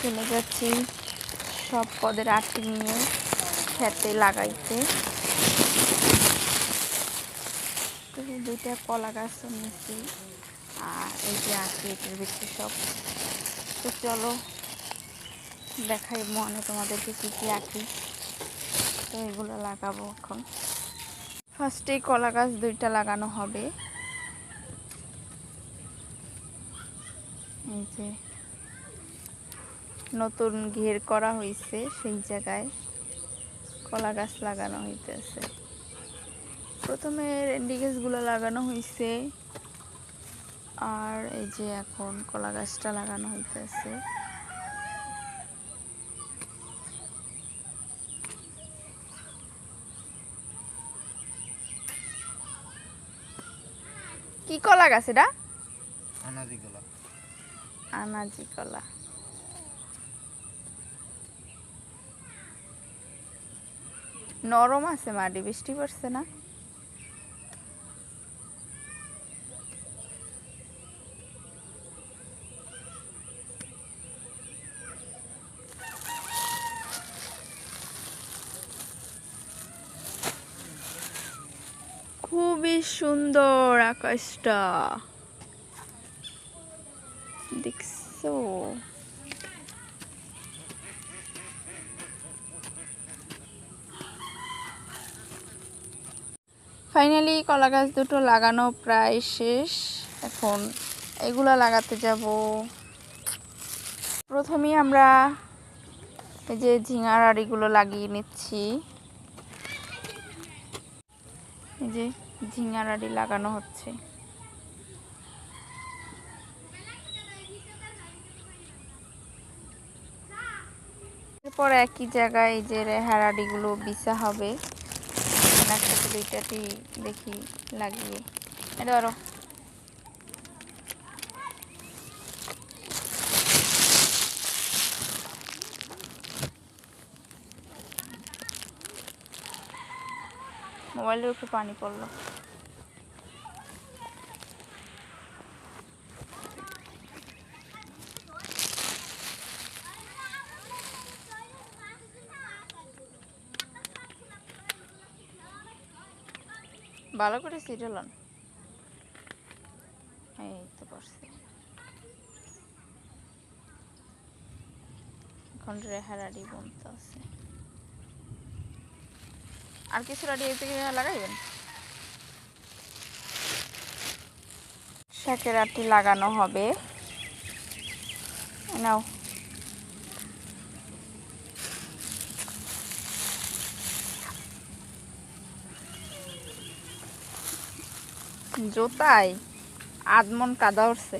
চলে যাচ্ছি সব পদের আটি নিয়ে খেতে লাগাইতে। তো দুইটা কলা গাছ নিয়েছি আর এই যে আটি এটার ভিতরে সব। তো চলো দেখাই মনে তোমাদেরকে কী কী আঁকি। তো এগুলো লাগাবো এখন। ফার্স্টেই কলা গাছ দুইটা লাগানো হবে। এই যে নতুন ঘের করা হয়েছে, সেই জায়গায় কলা গাছ লাগানো হইতেছে। প্রথমে রেন্ডি গাছগুলো লাগানো হয়েছে আর এই যে এখন কলা গাছটা লাগানো হইতেছে। কি কলা গাছ এটা? আনাজি কলা। আনাজি কলা। নরম আছে মাটি, বৃষ্টি পড়ছে না? খুবই সুন্দর আকাশটা, দেখছো? ফাইনালি কলা গাছ দুটো লাগানো প্রায় শেষ। এখন এগুলা লাগাতে যাব। প্রথমেই আমরা এই যে ঝিঙার আড়িগুলো লাগিয়ে নিচ্ছি। এই যে ঝিঙার আড়ি লাগানো হচ্ছে। এরপর একই জায়গায় এই যে রেহার আড়িগুলো বিছা হবে। একটা দুইটাটি দেখি লাগিয়ে এটা আরো মোবাইলের উপরে পানি পড়লো। ভালো করে সিরিয়ালন এই তো করছে। এখন রেহার আড়ি বুনতে আছে। আর কিছু আড়ি এই থেকে লাগাইবেন। শাকের আটি লাগানো হবে। নাও জোতায় আধমন কাদা উঠছে,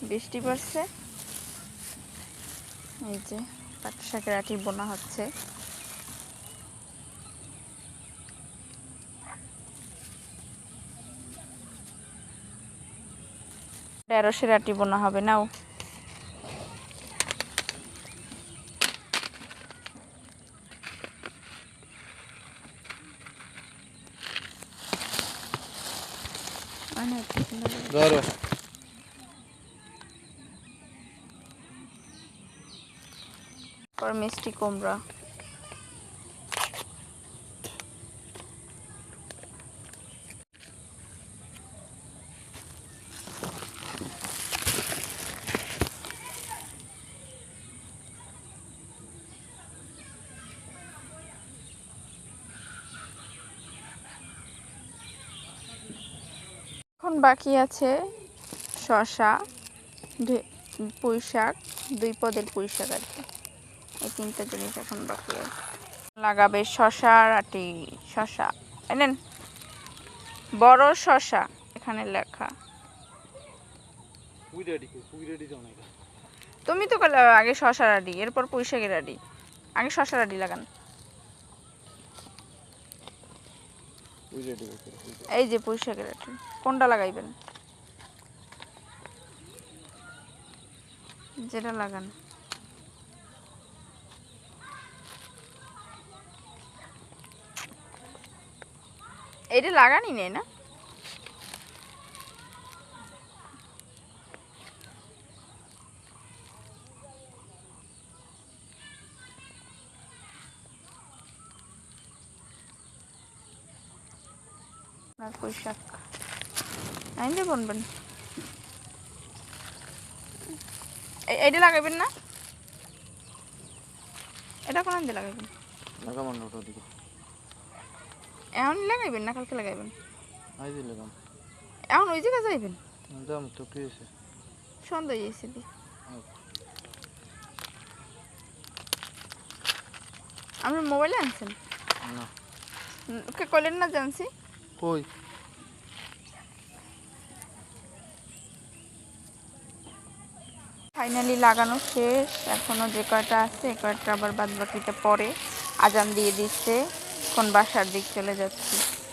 বৃষ্টি পড়ছে। এই যে পাট শাকের আটি বোনা হচ্ছে। ঢেঁড়সের আটি বোনা হবে। নাও ধরো পর মিষ্টি কুমড়া। এখন বাকি আছে শসা, পুঁই শাক, 2 পদের পুঁই শাক আর কি। এই 3টা জিনিস এখন বাকি আছে। লাগাবে শসার আটি। শসা এনেন, বড় শসা এখানে লেখা। তুমি তো আগে শসার আটি, এরপর পুঁই শাকের আটি। আগে শসার আটি লাগান। এই যে পুঁই শাকের আটি কোনটা লাগাইবেন? যেটা লাগান। এটা লাগানি নেই না? আর পুঁই শাক আইনলে বনবেন। এইটা লাগাইবেন না, এটা কোন দিয়ে লাগাইবেন? লাগামান ওটা দিকে এখন লাগাইবেন না কালকে লাগাইবেন? আই দিলে লাগাম এখন ওই জায়গায় যাইবেন? দাম তো কি হয়েছে? সন্ধ্যা হয়েছে দি আপনি মোবাইলে আনছেন? না ওকে কইলেন না জানছি। কই ফাইনালি লাগানো শেষ, এখনো যে কয়টা আছে এ কয়টা আবার বাদ বাকিটা পরে আজান দিয়ে দিচ্ছে, কোন বাসার দিক চলে যাচ্ছি।